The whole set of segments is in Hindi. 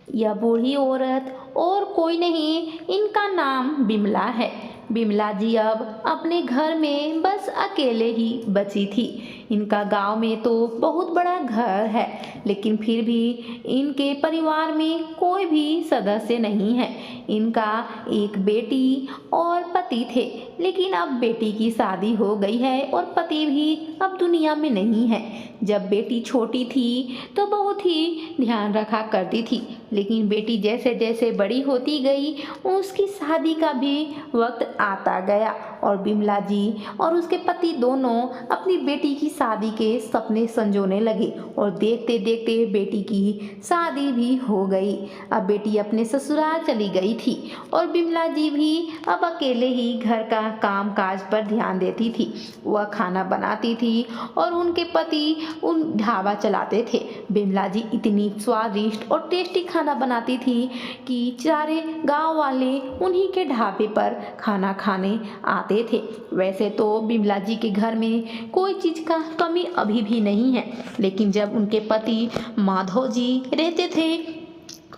यह बूढ़ी औरत और कोई नहीं, इनका नाम बिमला है। बिमला जी अब अपने घर में बस अकेले ही बची थी। इनका गांव में तो बहुत बड़ा घर है, लेकिन फिर भी इनके परिवार में कोई भी सदस्य नहीं है। इनका एक बेटी और पति थे, लेकिन अब बेटी की शादी हो गई है और पति भी अब दुनिया में नहीं है। जब बेटी छोटी थी तो बहुत ही ध्यान रखा करती थी, लेकिन बेटी जैसे जैसे बड़ी होती गई उसकी शादी का भी वक्त आता गया और बिमला जी और उसके पति दोनों अपनी बेटी की शादी के सपने संजोने लगे और देखते देखते बेटी की शादी भी हो गई। अब बेटी अपने ससुराल चली गई थी और बिमला जी भी अब अकेले ही घर का काम काज पर ध्यान देती थी। वह खाना बनाती थी और उनके पति उन ढाबा चलाते थे। बिमला जी इतनी स्वादिष्ट और टेस्टी खाना बनाती थी कि सारे गांव वाले उन्हीं के ढाबे पर खाना खाने आते थे। वैसे तो बिमला जी के घर में कोई चीज़ का कमी अभी भी नहीं है, लेकिन जब उनके पति माधव जी रहते थे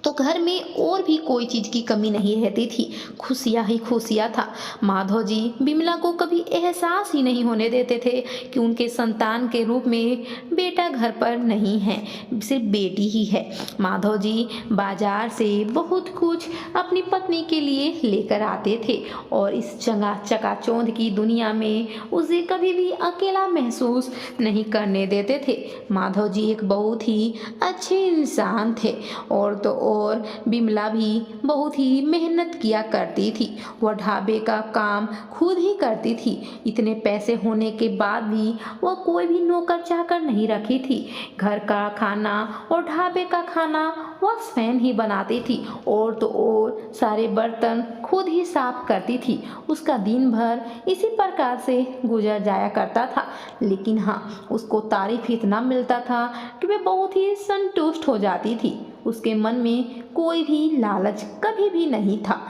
तो घर में और भी कोई चीज़ की कमी नहीं रहती थी। खुशियाँ ही खुशियाँ था। माधव जी बिमला को कभी एहसास ही नहीं होने देते थे कि उनके संतान के रूप में बेटा घर पर नहीं है, सिर्फ बेटी ही है। माधव जी बाजार से बहुत कुछ अपनी पत्नी के लिए लेकर आते थे और इस चकाचौंध की दुनिया में उसे कभी भी अकेला महसूस नहीं करने देते थे। माधव जी एक बहुत ही अच्छे इंसान थे और तो और बिमला भी बहुत ही मेहनत किया करती थी। वह ढाबे का काम खुद ही करती थी। इतने पैसे होने के बाद भी वह कोई भी नौकर चाकर नहीं रखी थी। घर का खाना और ढाबे का खाना वह स्वयं ही बनाती थी और तो और सारे बर्तन खुद ही साफ करती थी। उसका दिन भर इसी प्रकार से गुजर जाया करता था, लेकिन हाँ, उसको तारीफ इतना मिलता था कि वह बहुत ही संतुष्ट हो जाती थी। उसके मन में कोई भी लालच कभी भी नहीं था।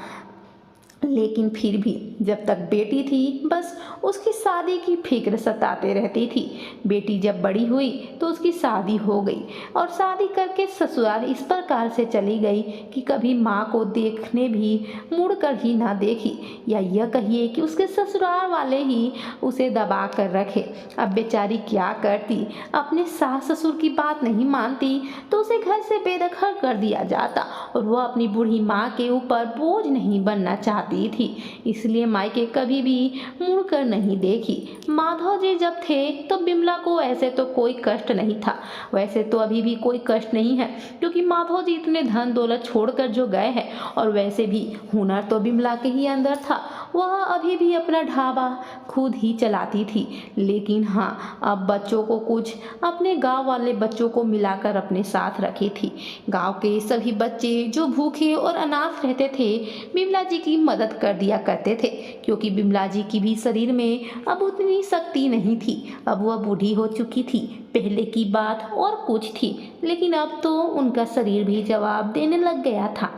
लेकिन फिर भी जब तक बेटी थी बस उसकी शादी की फिक्र सताते रहती थी। बेटी जब बड़ी हुई तो उसकी शादी हो गई और शादी करके ससुराल इस प्रकार से चली गई कि कभी माँ को देखने भी मुड़कर ही ना देखी, या यह कहिए कि उसके ससुराल वाले ही उसे दबा कर रखे। अब बेचारी क्या करती, अपने सास ससुर की बात नहीं मानती तो उसे घर से बेदखल कर दिया जाता और वह अपनी बूढ़ी माँ के ऊपर बोझ नहीं बनना चाहती थी। इसलिए मायके कभी भी मुड़कर नहीं देखी। माधव जी जब थे तो बिमला को ऐसे तो कोई कष्ट नहीं था। वैसे तो अभी भी कोई कष्ट नहीं है, क्योंकि माधव जी इतने धन दौलत छोड़कर जो गए हैं, और वैसे भी हुनर तो बिमला के ही अंदर था। वह अभी भी अपना ढाबा खुद ही चलाती थी। लेकिन हाँ, अब बच्चों को कुछ अपने गांव वाले बच्चों को मिलाकर अपने साथ रखी थी। गांव के सभी बच्चे जो भूखे और अनाथ रहते थे बिमला जी की मदद कर दिया करते थे, क्योंकि बिमला जी की भी शरीर में अब उतनी शक्ति नहीं थी। अब वह बूढ़ी हो चुकी थी। पहले की बात और कुछ थी, लेकिन अब तो उनका शरीर भी जवाब देने लग गया था।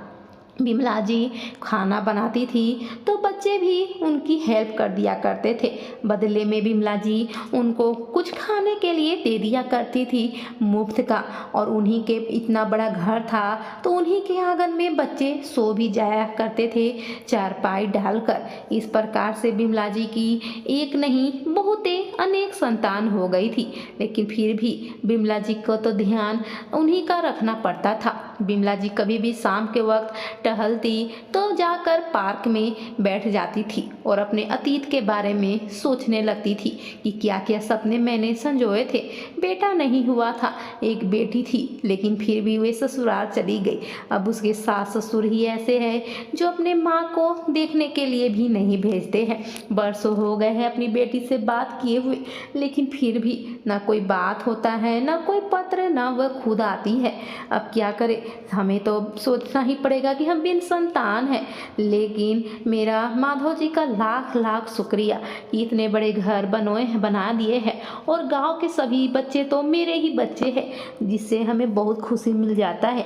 बिमला जी खाना बनाती थी तो बच्चे भी उनकी हेल्प कर दिया करते थे। बदले में बिमला जी उनको कुछ खाने के लिए दे दिया करती थी मुफ्त का, और उन्हीं के इतना बड़ा घर था तो उन्हीं के आंगन में बच्चे सो भी जाया करते थे चारपाई डालकर। इस प्रकार से बिमला जी की एक नहीं बहुते अनेक संतान हो गई थी, लेकिन फिर भी बिमला जी को तो ध्यान उन्हीं का रखना पड़ता था। बिमला जी कभी भी शाम के वक्त टहलती तो जाकर पार्क में बैठ जाती थी और अपने अतीत के बारे में सोचने लगती थी कि क्या क्या सपने मैंने संजोए थे। बेटा नहीं हुआ था, एक बेटी थी, लेकिन फिर भी वे ससुराल चली गई। अब उसके सास ससुर ही ऐसे हैं जो अपने माँ को देखने के लिए भी नहीं भेजते हैं। बरसों हो गए हैं अपनी बेटी से बात किए हुए, लेकिन फिर भी ना कोई बात होता है, ना कोई पत्र, ना वह खुद आती है। अब क्या करें, हमें तो सोचना ही पड़ेगा कि हम बिन संतान हैं। लेकिन मेरा माधव जी का लाख लाख शुक्रिया कि इतने बड़े घर बना दिए हैं, और गांव के सभी बच्चे तो मेरे ही बच्चे हैं, जिससे हमें बहुत खुशी मिल जाता है।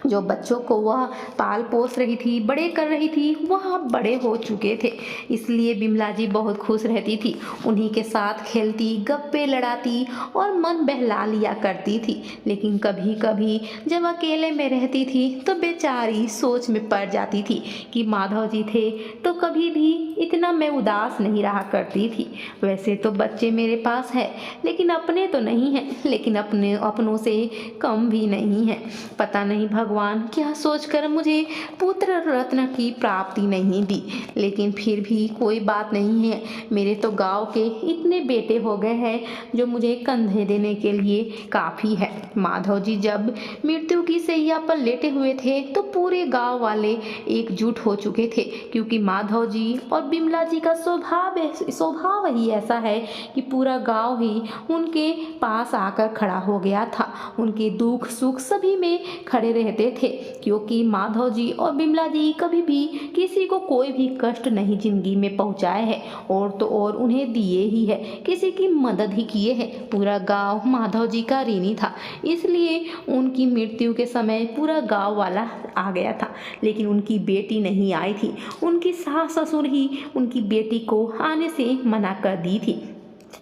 जो बच्चों को वह पाल पोस रही थी, बड़े कर रही थी, वह अब बड़े हो चुके थे। इसलिए बिमला जी बहुत खुश रहती थी। उन्हीं के साथ खेलती, गप्पे लड़ाती और मन बहला लिया करती थी। लेकिन कभी कभी जब अकेले में रहती थी तो बेचारी सोच में पड़ जाती थी कि माधव जी थे तो कभी भी इतना मैं उदास नहीं रहा करती थी। वैसे तो बच्चे मेरे पास है, लेकिन अपने तो नहीं हैं, लेकिन अपनों से कम भी नहीं है। पता नहीं भगवान क्या सोचकर मुझे पुत्र रत्न की प्राप्ति नहीं दी, लेकिन फिर भी कोई बात नहीं है। मेरे तो गांव के इतने बेटे हो गए हैं जो मुझे कंधे देने के लिए काफ़ी है। माधव जी जब मृत्यु की सैया पर लेटे हुए थे तो पूरे गांव वाले एकजुट हो चुके थे, क्योंकि माधव जी और बिमला जी का स्वभाव ही ऐसा है कि पूरा गांव ही उनके पास आकर खड़ा हो गया था। उनके दुख सुख सभी में खड़े रहते थे, क्योंकि माधव जी और बिमला जी कभी भी किसी को कोई भी कष्ट नहीं जिंदगी में पहुंचाए है, और तो और उन्हें दिए ही है, किसी की मदद ही किए है। पूरा गांव माधव जी का ऋणी था, इसलिए उनकी मृत्यु के समय पूरा गांव वाला आ गया था, लेकिन उनकी बेटी नहीं आई थी। उनकी सास ससुर ही उनकी बेटी को आने से मना कर दी थी।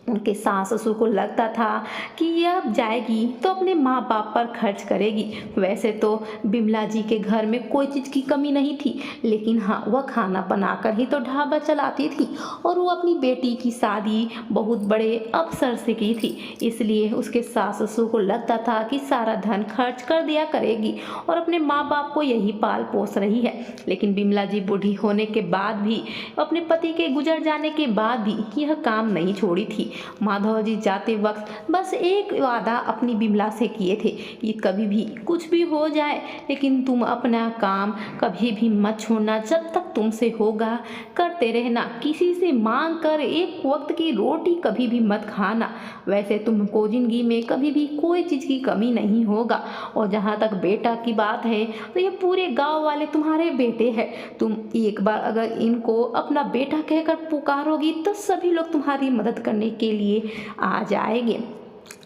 उनके सास ससुर को लगता था कि ये अब जाएगी तो अपने माँ बाप पर खर्च करेगी। वैसे तो बिमला जी के घर में कोई चीज़ की कमी नहीं थी, लेकिन हाँ, वह खाना बनाकर ही तो ढाबा चलाती थी, और वो अपनी बेटी की शादी बहुत बड़े अवसर से की थी। इसलिए उसके सास ससुर को लगता था कि सारा धन खर्च कर दिया करेगी और अपने माँ बाप को यही पाल पोस रही है। लेकिन बिमला जी बूढ़ी होने के बाद भी, अपने पति के गुजर जाने के बाद भी यह काम नहीं छोड़ी थी। माधव जी जाते वक्त बस एक वादा अपनी बिमला से किए थे कि कभी भी कुछ भी हो जाए, लेकिन तुम अपना काम कभी भी मत छोड़ना, जब तक तुमसे होगा करते रहना। किसी से मांग कर एक वक्त की रोटी कभी भी मत खाना। वैसे तुमको जिंदगी में कभी भी कोई चीज़ की कमी नहीं होगा। और जहाँ तक बेटा की बात है तो ये पूरे गांव वाले तुम्हारे बेटे हैं। तुम एक बार अगर इनको अपना बेटा कहकर पुकारोगी तो सभी लोग तुम्हारी मदद करने के लिए आ जाएंगे।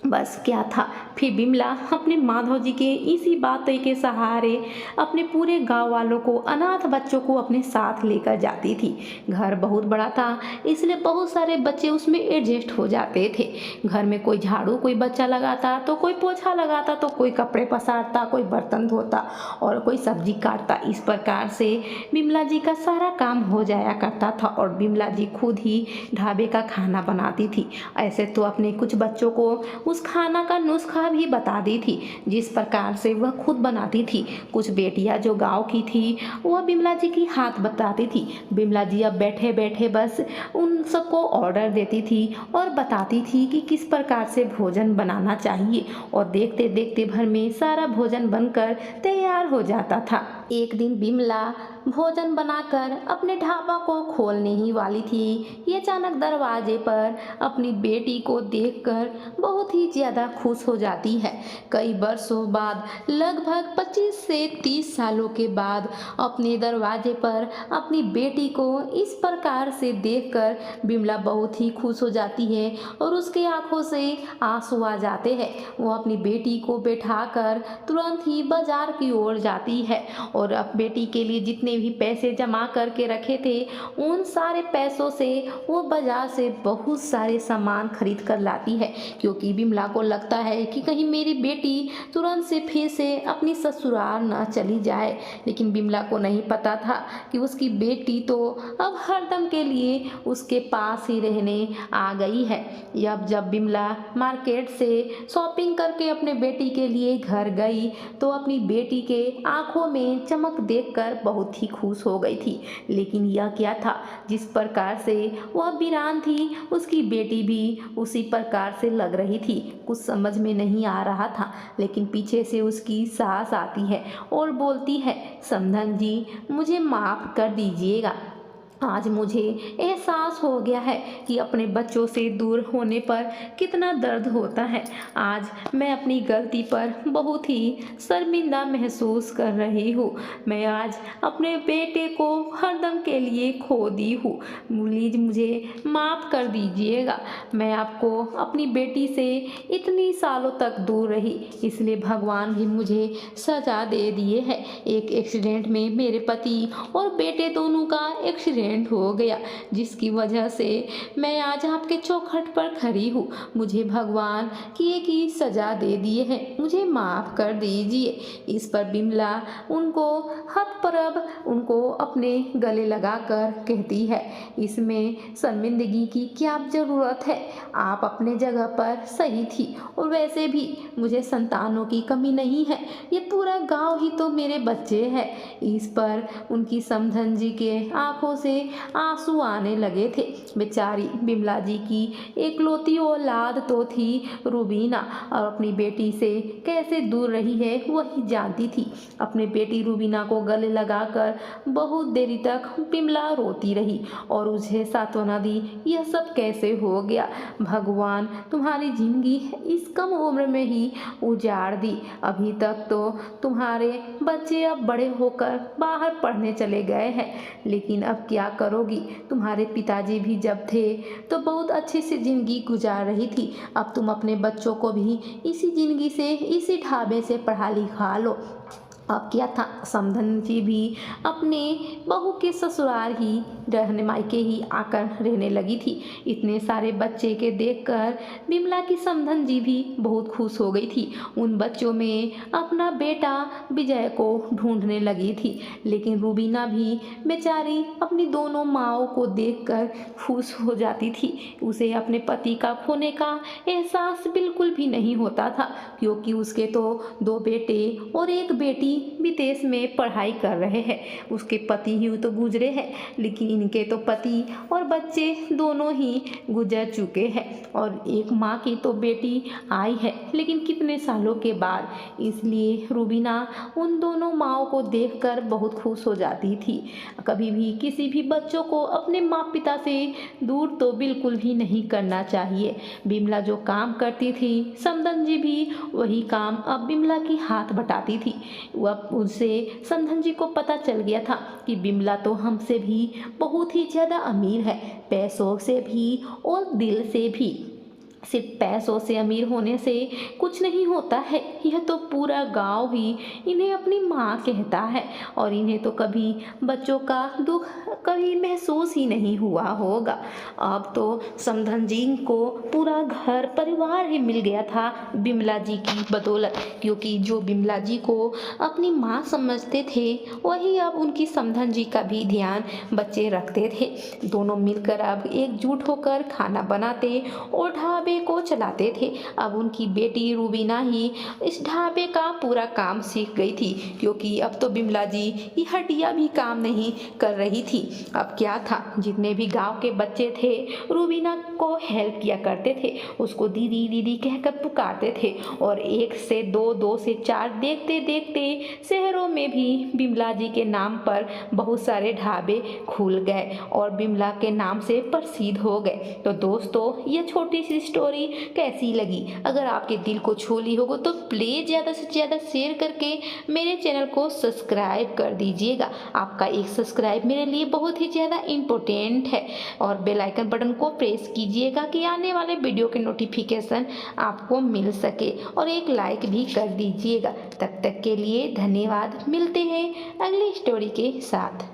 बस क्या था, फिर बिमला अपने माधव जी के इसी बातों के सहारे अपने पूरे गांव वालों को, अनाथ बच्चों को अपने साथ लेकर जाती थी। घर बहुत बड़ा था, इसलिए बहुत सारे बच्चे उसमें एडजस्ट हो जाते थे। घर में कोई झाड़ू कोई बच्चा लगाता, तो कोई पोछा लगाता, तो कोई कपड़े पसारता, कोई बर्तन धोता और कोई सब्जी काटता। इस प्रकार से बिमला जी का सारा काम हो जाया करता था, और बिमला जी खुद ही ढाबे का खाना बनाती थी। ऐसे तो अपने कुछ बच्चों को उस खाना का नुस्खा भी बता दी थी, जिस प्रकार से वह खुद बनाती थी। कुछ बेटियां जो गांव की थी वह बिमला जी की हाथ बताती थी। बिमला जी अब बैठे बैठे बस उन सबको ऑर्डर देती थी और बताती थी कि किस प्रकार से भोजन बनाना चाहिए, और देखते देखते भर में सारा भोजन बनकर तैयार हो जाता था। एक दिन बिमला भोजन बनाकर अपने ढाबा को खोलने ही वाली थी, ये अचानक दरवाजे पर अपनी बेटी को देखकर बहुत ही ज़्यादा खुश हो जाती है। कई वर्षों बाद, लगभग 25 से 30 सालों के बाद, अपने दरवाजे पर अपनी बेटी को इस प्रकार से देखकर बिमला बहुत ही खुश हो जाती है, और उसके आंखों से आंसू आ जाते हैं। वो अपनी बेटी को बैठाकर तुरंत ही बाजार की ओर जाती है, और अब बेटी के लिए जितने भी पैसे जमा करके रखे थे उन सारे पैसों से वो बाजार से बहुत सारे सामान खरीद कर लाती है, क्योंकि बिमला को लगता है कि कहीं मेरी बेटी तुरंत से फिर से अपनी ससुराल न चली जाए। लेकिन बिमला को नहीं पता था कि उसकी बेटी तो अब हरदम के लिए उसके पास ही रहने आ गई है। अब जब बिमला मार्केट से शॉपिंग करके अपने बेटी के लिए घर गई तो अपनी बेटी के आंखों में चमक देखकर बहुत ही खुश हो गई थी। लेकिन यह क्या था, जिस प्रकार से वह वीरान थी उसकी बेटी भी उसी प्रकार से लग रही थी। कुछ समझ में नहीं आ रहा था, लेकिन पीछे से उसकी सास आती है और बोलती है, समधन जी मुझे माफ़ कर दीजिएगा, आज मुझे एहसास हो गया है कि अपने बच्चों से दूर होने पर कितना दर्द होता है। आज मैं अपनी गलती पर बहुत ही शर्मिंदा महसूस कर रही हूँ। मैं आज अपने बेटे को हरदम के लिए खो दी हूँ। प्लीज मुझे माफ़ कर दीजिएगा। मैं आपको अपनी बेटी से इतनी सालों तक दूर रही, इसलिए भगवान भी मुझे सज़ा दे दिए है। एक एक्सीडेंट में मेरे पति और बेटे दोनों का एक्सीडेंट हो गया, जिसकी वजह से मैं आज आपके चौखट पर खड़ी हूँ। मुझे भगवान किए की सज़ा दे दिए हैं, मुझे माफ़ कर दीजिए। इस पर बिमला उनको हतप्रभ उनको अपने गले लगाकर कहती है, इसमें शर्मिंदगी की क्या ज़रूरत है? आप अपने जगह पर सही थी, और वैसे भी मुझे संतानों की कमी नहीं है। ये पूरा गांव ही तो मेरे बच्चे हैं। इस पर उनकी समधन जी के आंखों से आंसू आने लगे थे। बेचारी बिमला जी की एकलौती औलाद तो थी रूबीना, और अपनी बेटी से कैसे दूर रही है वही जानती थी। अपनी बेटी रूबीना को गले लगाकर बहुत देरी तक बिमला रोती रही और उसे सांत्वना दी, यह सब कैसे हो गया? भगवान तुम्हारी जिंदगी इस कम उम्र में ही उजाड़ दी। अभी तक तो तुम्हारे बच्चे अब बड़े होकर बाहर पढ़ने चले गए हैं, लेकिन अब क्या करोगी? तुम्हारे पिताजी भी जब थे तो बहुत अच्छी सी जिंदगी गुजार रही थी। अब तुम अपने बच्चों को भी इसी जिंदगी से, इसी ढाबे से पढ़ा लिखा लो। अब क्या था, समधन जी भी अपने बहू के ससुराल ही रहने, मायके ही आकर रहने लगी थी। इतने सारे बच्चे के देखकर बिमला की समधन जी भी बहुत खुश हो गई थी। उन बच्चों में अपना बेटा विजय को ढूंढने लगी थी, लेकिन रूबीना भी बेचारी अपनी दोनों माँओं को देखकर खुश हो जाती थी। उसे अपने पति का खोने का एहसास बिल्कुल भी नहीं होता था, क्योंकि उसके तो 2 बेटे और 1 बेटी विदेश में पढ़ाई कर रहे हैं। उसके पति ही तो गुजरे हैं, लेकिन इनके तो पति और बच्चे दोनों ही गुजर चुके हैं, और एक माँ की तो बेटी आई है, लेकिन कितने सालों के बाद। इसलिए रूबीना उन दोनों माँओं को देखकर बहुत खुश हो जाती थी। कभी भी किसी भी बच्चों को अपने माँ पिता से दूर तो बिल्कुल भी नहीं करना चाहिए। बिमला जो काम करती थी, समधन जी भी वही काम अब बिमला की हाथ बटाती थी। वह उनसे समधन जी को पता चल गया था कि बिमला तो हमसे भी बहुत ही ज़्यादा अमीर है, पैसों से भी और दिल से भी। सिर्फ पैसों से अमीर होने से कुछ नहीं होता है, यह तो पूरा गांव ही इन्हें अपनी माँ कहता है, और इन्हें तो कभी बच्चों का दुख कभी महसूस ही नहीं हुआ होगा। अब तो समधन जी को पूरा घर परिवार ही मिल गया था बिमला जी की बदौलत, क्योंकि जो बिमला जी को अपनी माँ समझते थे वही अब उनकी समधन जी का भी ध्यान बच्चे रखते थे। दोनों मिलकर अब एकजुट होकर खाना बनाते और ढाबे को चलाते थे। अब उनकी बेटी रूबीना ही इस ढाबे का पूरा काम सीख गई थी, क्योंकि अब तो बिमला जी की हड्डियां भी काम नहीं कर रही थी। अब क्या था, जितने भी गांव के बच्चे थे रूबीना को हेल्प किया करते थे, उसको दीदी दीदी कहकर पुकारते थे, और 1 से 2, 2 से 4 देखते देखते शहरों में भी बिमला जी के नाम पर बहुत सारे ढाबे खुल गए और बिमला के नाम से प्रसिद्ध हो गए। तो दोस्तों, यह छोटी सी स्टोरी कैसी लगी? अगर आपके दिल को छू ली होगा तो प्लीज़ ज़्यादा से ज़्यादा शेयर करके मेरे चैनल को सब्सक्राइब कर दीजिएगा। आपका एक सब्सक्राइब मेरे लिए बहुत ही ज़्यादा इम्पोर्टेंट है, और बेल आइकन बटन को प्रेस कीजिएगा कि आने वाले वीडियो के नोटिफिकेशन आपको मिल सके, और एक लाइक भी कर दीजिएगा। तब तक के लिए धन्यवाद। मिलते हैं अगली स्टोरी के साथ।